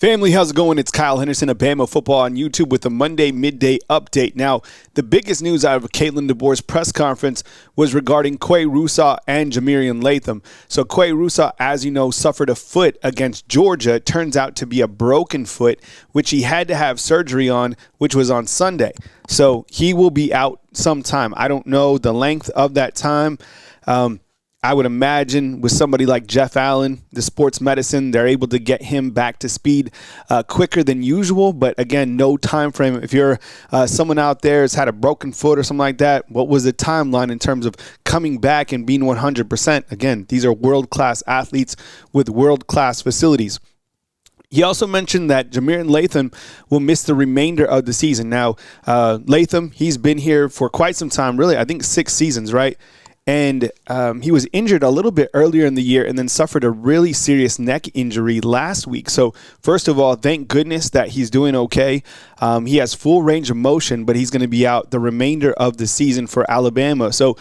Family, how's it going? It's Kyle Henderson of Bama Football on YouTube with a Monday midday update. Now, the biggest news out of Caitlin DeBoer's press conference was regarding Russaw and Latham. So Russaw, as you know, suffered a foot against Georgia. It turns out to be a broken foot, which he had to have surgery on, which was on Sunday. So he will be out sometime. I don't know the length of that time. I would imagine with somebody like Jeff Allen, the sports medicine, they're able to get him back to speed quicker than usual. But again, no time frame. If you're someone out there that's had a broken foot or something like that, what was the timeline in terms of coming back and being 100%? Again, these are world-class athletes with world-class facilities. He also mentioned that Latham will miss the remainder of the season. Now, Latham, he's been here for quite some time, really, I think 6 seasons, right? And he was injured a little bit earlier in the year and then suffered a really serious neck injury last week. So first of all, thank goodness that he's doing okay. He has full range of motion, but he's going to be out the remainder of the season for Alabama. So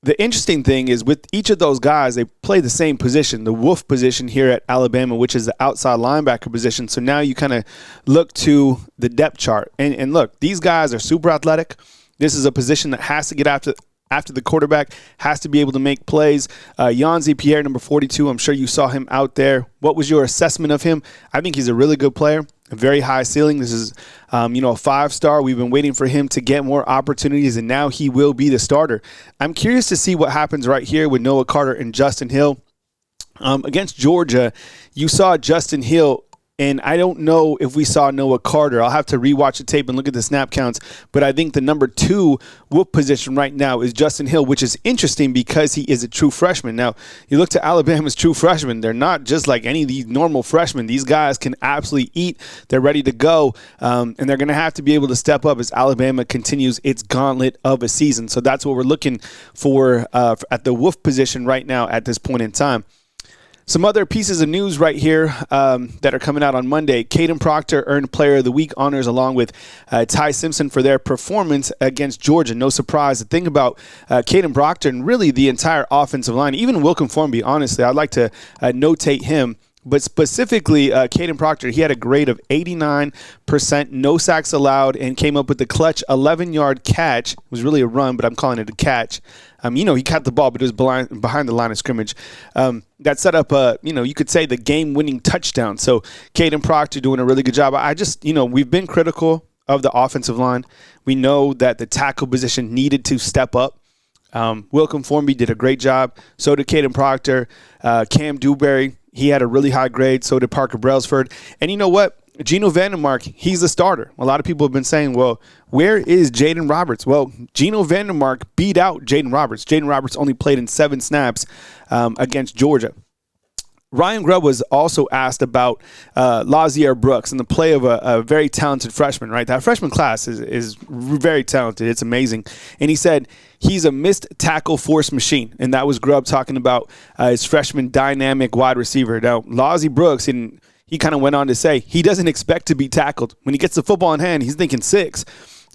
the interesting thing is with each of those guys, they play the same position, the wolf position here at Alabama, which is the outside linebacker position. So now you kind of look to the depth chart. And look, these guys are super athletic. This is a position that has to get after the quarterback, has to be able to make plays. Yanzi Pierre, number 42, I'm sure you saw him out there. What was your assessment of him? I think he's a really good player, a very high ceiling. This is, a 5-star. We've been waiting for him to get more opportunities, and now he will be the starter. I'm curious to see what happens right here with Noah Carter and Justin Hill. Against Georgia, you saw Justin Hill, and I don't know if we saw Noah Carter. I'll have to rewatch the tape and look at the snap counts. But I think the number 2 whoop position right now is Justin Hill, which is interesting because he is a true freshman. Now, you look to Alabama's true freshmen. They're not just like any of these normal freshmen. These guys can absolutely eat. They're ready to go. And they're going to have to be able to step up as Alabama continues its gauntlet of a season. So that's what we're looking for at the woof position right now at this point in time. Some other pieces of news right here that are coming out on Monday. Caden Proctor earned Player of the Week honors along with Ty Simpson for their performance against Georgia. No surprise. The thing about Caden Proctor and really the entire offensive line, even Wilkin Formby, honestly, I'd like to notate him. But specifically, Caden Proctor, he had a grade of 89%, no sacks allowed, and came up with the clutch 11-yard catch. It was really a run, but I'm calling it a catch. He caught the ball, but it was behind the line of scrimmage. That set up, you could say the game-winning touchdown. So Caden Proctor doing a really good job. We've been critical of the offensive line. We know that the tackle position needed to step up. Wilkin Formby did a great job. So did Caden Proctor. Cam Dewberry, he had a really high grade. So did Parker Brailsford. And you know what? Geno Vandermark, he's the starter. A lot of people have been saying, well, where is Jaden Roberts? Well, Geno Vandermark beat out Jaden Roberts. Jaden Roberts only played in 7 snaps against Georgia. Ryan Grubb was also asked about Lazier Brooks and the play of a very talented freshman, right? That freshman class is very talented. It's amazing. And he said he's a missed tackle force machine. And that was Grubb talking about his freshman dynamic wide receiver. Now, Lazier Brooks, and he kind of went on to say he doesn't expect to be tackled. When he gets the football in hand, he's thinking 6.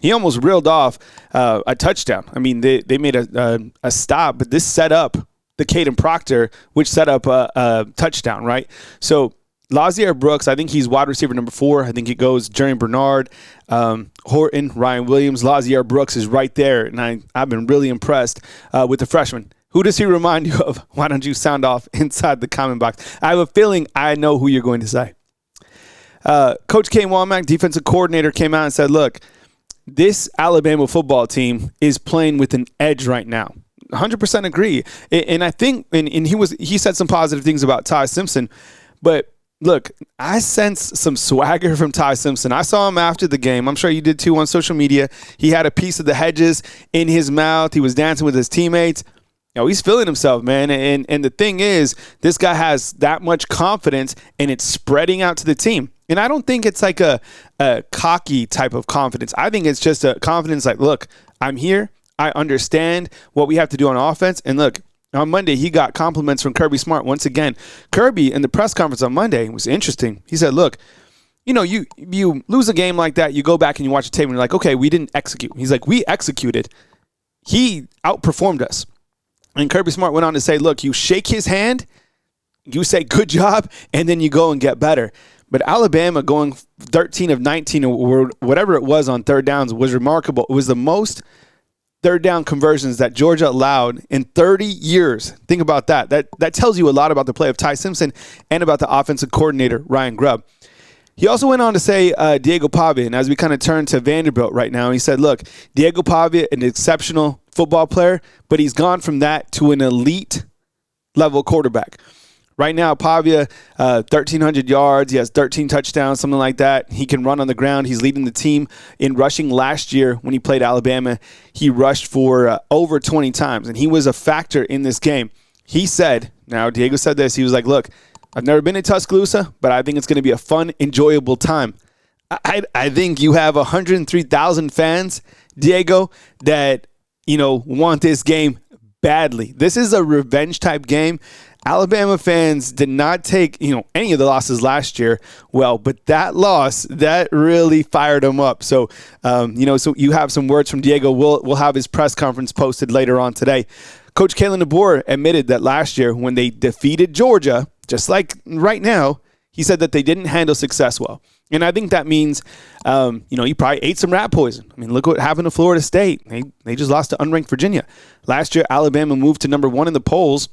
He almost reeled off a touchdown. I mean, they made a stop, but this set up the Caden Proctor, which set up a touchdown, right? So Lazier Brooks, I think he's wide receiver number 4. I think it goes Jerry Bernard, Horton, Ryan Williams. Lazier Brooks is right there, and I've been really impressed with the freshman. Who does he remind you of? Why don't you sound off inside the comment box? I have a feeling I know who you're going to say. Coach Kane Womack, defensive coordinator, came out and said, look, this Alabama football team is playing with an edge right now. 100% agree. And I think, and he said some positive things about Ty Simpson, but look, I sense some swagger from Ty Simpson. I saw him after the game. I'm sure you did too on social media. He had a piece of the hedges in his mouth. He was dancing with his teammates. He's feeling himself, man. And the thing is, this guy has that much confidence, and it's spreading out to the team. And I don't think it's like a cocky type of confidence. I think it's just a confidence like, look, I'm here. I understand what we have to do on offense. And look, on Monday, he got compliments from Kirby Smart once again. Kirby, in the press conference on Monday, was interesting. He said, look, you lose a game like that, you go back and you watch the tape, and you're like, okay, we didn't execute. He's like, we executed. He outperformed us. And Kirby Smart went on to say, look, you shake his hand, you say good job, and then you go and get better. But Alabama going 13 of 19 or whatever it was on third downs was remarkable. It was the most third down conversions that Georgia allowed in 30 years. Think about that. That tells you a lot about the play of Ty Simpson and about the offensive coordinator, Ryan Grubb. He also went on to say Diego Pavia, and as we kind of turn to Vanderbilt right now, he said, look, Diego Pavia, an exceptional football player, but he's gone from that to an elite level quarterback. Right now, Pavia, 1,300 yards. He has 13 touchdowns, something like that. He can run on the ground. He's leading the team in rushing. Last year when he played Alabama, he rushed for over 20 times, and he was a factor in this game. He said, now Diego said this, he was like, look, I've never been to Tuscaloosa, but I think it's going to be a fun, enjoyable time. I think you have 103,000 fans, Diego, that, want this game badly. This is a revenge type game. Alabama fans did not take, any of the losses last year well, but that loss, that really fired them up. So, so you have some words from Diego. We'll have his press conference posted later on today. Coach Kalen DeBoer admitted that last year when they defeated Georgia, just like right now, he said that they didn't handle success well. And I think that means, he probably ate some rat poison. I mean, look what happened to Florida State. They just lost to unranked Virginia. Last year, Alabama moved to number 1 in the polls,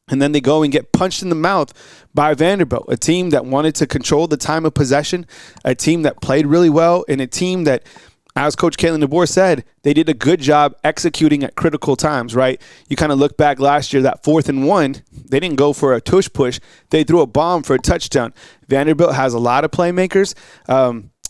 and then they go and get punched in the mouth by Vanderbilt, a team that wanted to control the time of possession, a team that played really well, and a team that, as Coach Kalen DeBoer said, they did a good job executing at critical times, right? You kind of look back last year, that 4th and 1, they didn't go for a tush push. They threw a bomb for a touchdown. Vanderbilt has a lot of playmakers.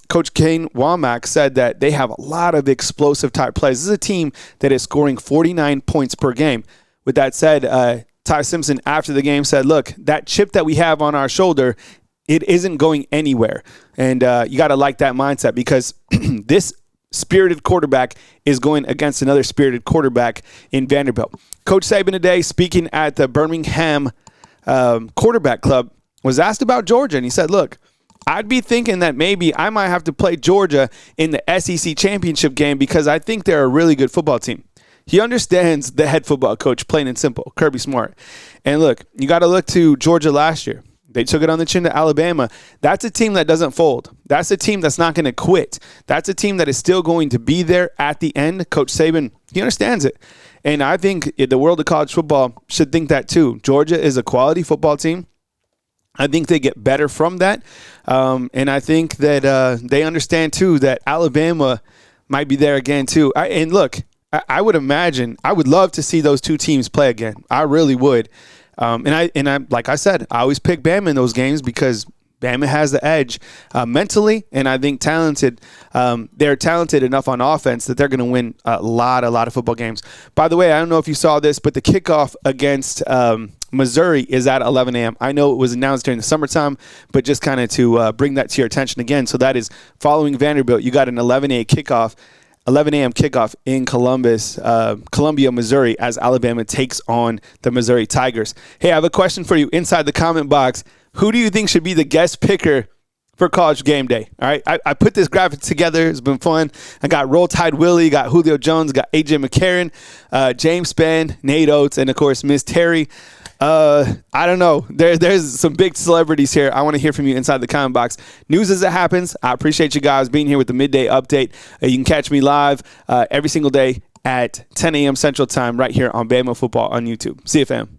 Coach Kane Womack said that they have a lot of explosive type plays. This is a team that is scoring 49 points per game. With that said, Ty Simpson after the game said, look, that chip that we have on our shoulder, it isn't going anywhere. And you got to like that mindset because this spirited quarterback is going against another spirited quarterback in Vanderbilt. Coach Saban today, speaking at the Birmingham Quarterback Club, was asked about Georgia, and he said, look, I'd be thinking that maybe I might have to play Georgia in the SEC championship game because I think they're a really good football team. He understands the head football coach, plain and simple, Kirby Smart. And look, you got to look to Georgia last year. They took it on the chin to Alabama. That's a team that doesn't fold. That's a team that's not going to quit. That's a team that is still going to be there at the end. Coach Saban, he understands it. And I think the world of college football should think that too. Georgia is a quality football team. I think they get better from that. And I think that they understand too that Alabama might be there again too. And look, I would imagine, I would love to see those two teams play again. I really would. And I, like I said, I always pick Bama in those games because Bama has the edge mentally, and I think talented. They're talented enough on offense that they're going to win a lot of football games. By the way, I don't know if you saw this, but the kickoff against Missouri is at 11 a.m. I know it was announced during the summertime, but just kind of to bring that to your attention again. So that is following Vanderbilt. You got an 11 a.m. kickoff in Columbia, Missouri, as Alabama takes on the Missouri Tigers. Hey, I have a question for you inside the comment box. Who do you think should be the guest picker for College Game Day? All right, I put this graphic together. It's been fun. I got Roll Tide Willie, got Julio Jones, got A.J. McCarron, James Spann, Nate Oates, and, of course, Miss Terry. I don't know. There's some big celebrities here. I want to hear from you inside the comment box. News as it happens. I appreciate you guys being here with the midday update. You can catch me live every single day at 10 a.m. Central Time right here on Bama Football on YouTube. See you, fam.